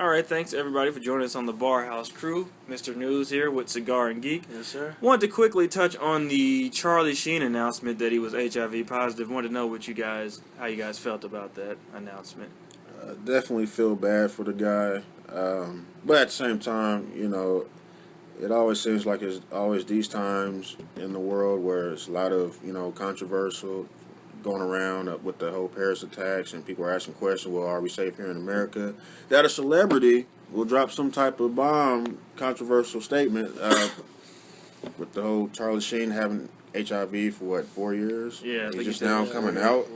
All right, thanks everybody for joining us on the Bar House Crew. Mr. News here with Cigar and Geek. Yes, sir. Wanted to quickly touch on the Charlie Sheen announcement that he was HIV positive. Wanted to know how you guys felt about that announcement. Definitely feel bad for the guy, but at the same time, it always seems like it's always these times in the world where it's a lot of controversial going around with the whole Paris attacks, and people are asking questions. Well, are we safe here in America? That a celebrity will drop some type of bomb, controversial statement with the whole Charlie Sheen having HIV for 4 years? Yeah, he's just now coming out.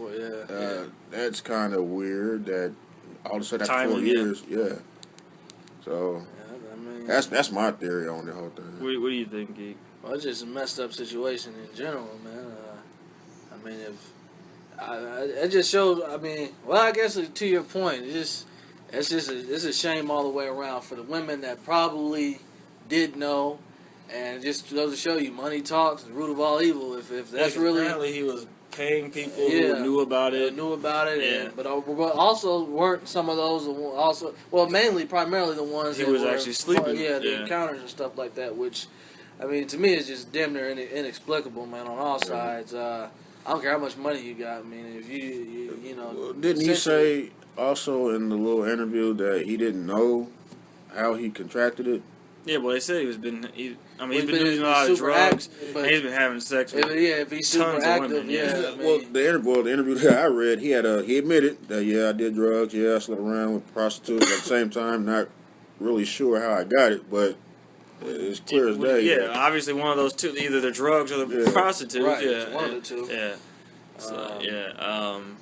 That's kind of weird that all of a sudden after 4 years, So that's my theory on the whole thing. What do you think, Geek? Well, it's just a messed up situation in general, man. It just shows. I guess to your point, it's a shame all the way around for the women that probably did know, and just goes to show you, money talks, the root of all evil. If that's really apparently he was paying people who knew about it, but also weren't some of those also primarily the ones he that was were, actually sleeping. The encounters and stuff like that, which to me is just damn near inexplicable, man, on all sides. I don't care how much money you got. If you Well, didn't he say also in the little interview that he didn't know how he contracted it? Yeah, well, they said he's been using a lot of drugs, and he's been having sex with if he's super tons active, of women. Well, the interview that I read, he admitted that I did drugs, I slept around with prostitutes. At the same time, not really sure how I got it, but it's clear as day. Yeah, obviously one of those two, either the drugs or the prostitutes. Right, yeah, one of the two. Yeah. So, I'm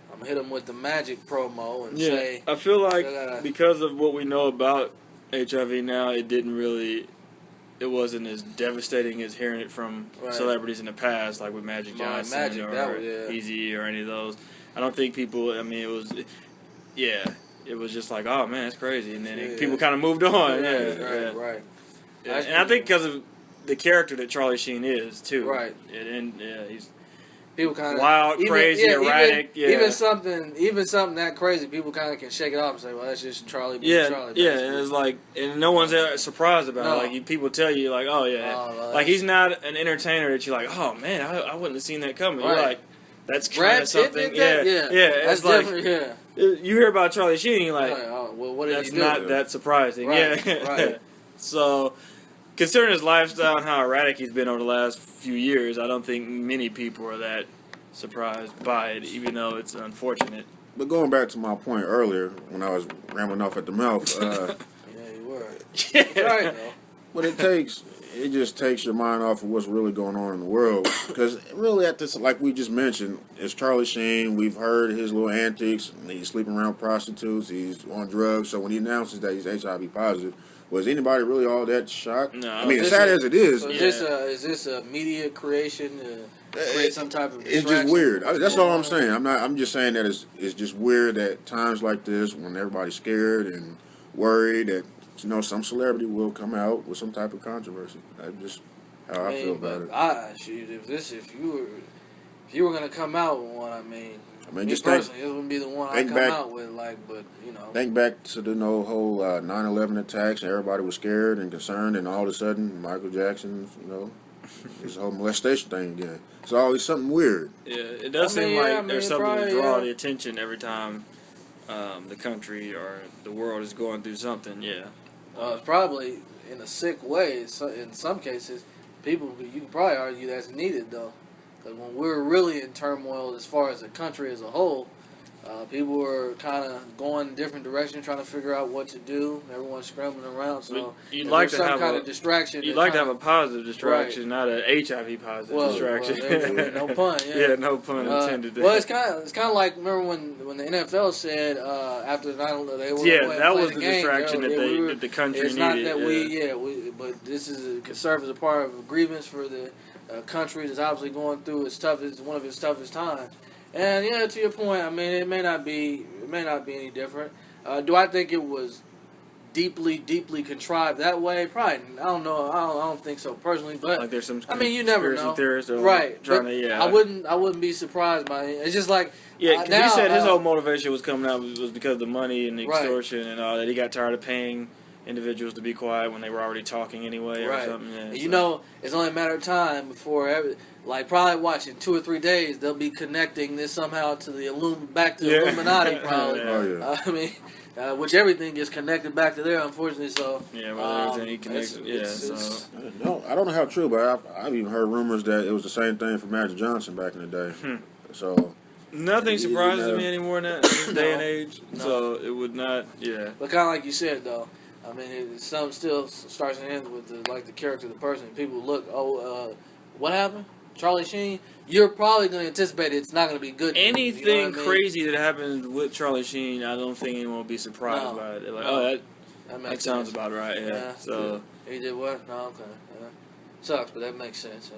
gonna hit him with the magic promo and say, I feel like because of what we know about HIV now, it wasn't as devastating as hearing it from celebrities in the past, like with Magic Johnson or Easy or any of those. I don't think people. It was just like, oh man, it's crazy, and then people kind of moved on. Right. Yeah. And I think because of the character that Charlie Sheen is too. Right. He's people kind of wild, crazy, erratic. Even something that crazy, people kind of can shake it off and say, "Well, that's just Charlie." Charlie, and it's like, and no one's surprised about it. Like people tell you, like, "Oh yeah," like he's not an entertainer that you're like, "Oh man, I wouldn't have seen that coming." Right. You're like, "That's kind of something." That's definitely You hear about Charlie Sheen, you're like, what did that's he do? not that surprising. Right. So, considering his lifestyle and how erratic he's been over the last few years, I don't think many people are that surprised by it, even though it's unfortunate. But going back to my point earlier, when I was rambling off at the mouth, you were. Right. What it just takes your mind off of what's really going on in the world. Because really, at this, like we just mentioned, it's Charlie Sheen. We've heard his little antics. He's sleeping around prostitutes. He's on drugs. So when he announces that he's HIV positive, was anybody really all that shocked? No. As sad as it is. So is this a media creation to create some type of distraction? It's just weird. That's all I'm saying. I'm just saying that it's just weird that times like this, when everybody's scared and worried, that some celebrity will come out with some type of controversy. That's just how I feel about it. If you were gonna come out with one, just personally, it wouldn't be the one I come out with. Think back to the whole 9/11 attacks, and everybody was scared and concerned, and all of a sudden, Michael Jackson, his whole molestation thing again. It's always something weird. Yeah, it does seem like there's something to draw the attention every time the country or the world is going through something. Yeah. It's probably in a sick way. In some cases, you can probably argue that's needed though, because when we're really in turmoil as far as the country as a whole, people were kind of going different directions, trying to figure out what to do. Everyone's scrambling around, so you'd like to some have kind of distraction. You'd like to have a positive distraction, not an HIV positive distraction. No pun. Yeah, no pun intended. It's kind of like, remember when the NFL said after the 9/11 they were that was the distraction that the country needed. It's not that but this could serve as a part of a grievance for the country that's obviously going through one of its toughest times. And to your point, it may not be any different. Do I think it was deeply contrived that way. Probably, I don't know. I don't think so personally, but like there's some. I mean, you never know. Theorists Right? Trying but to, yeah. I wouldn't be surprised by it. It's just like because he said his whole motivation was coming out was because of the money and the extortion and all that. He got tired of paying individuals to be quiet when they were already talking anyway or something. Yeah, you know, it's only a matter of time before probably watching 2 or 3 days they'll be connecting this somehow to the Illuminati probably. I mean, which everything gets connected back to there, unfortunately. So well, there's any connection. I don't know how true, but I've even heard rumors that it was the same thing for Magic Johnson back in the day. So nothing surprises me anymore in this day and age. No. So it would not. Yeah. But kind of like you said, though. I mean, some still starts and ends with the character of the person. People look, what happened? Charlie Sheen? You're probably going to anticipate it's not going to be good. Anything crazy that happens with Charlie Sheen, I don't think anyone will be surprised by it. They're like, that sounds about right. Yeah. So he did what? No, okay. Yeah. Sucks, but that makes sense.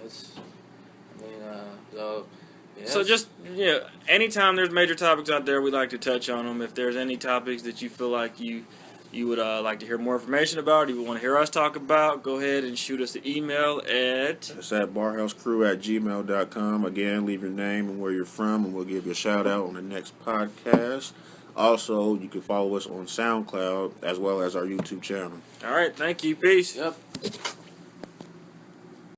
So just anytime there's major topics out there, we like to touch on them. If there's any topics that you feel like you would like to hear more information about, you would want to hear us talk about, go ahead and shoot us an email at... It's at barhousecrew@gmail.com. Again, leave your name and where you're from, and we'll give you a shout-out on the next podcast. Also, you can follow us on SoundCloud as well as our YouTube channel. All right, thank you. Peace. Yep.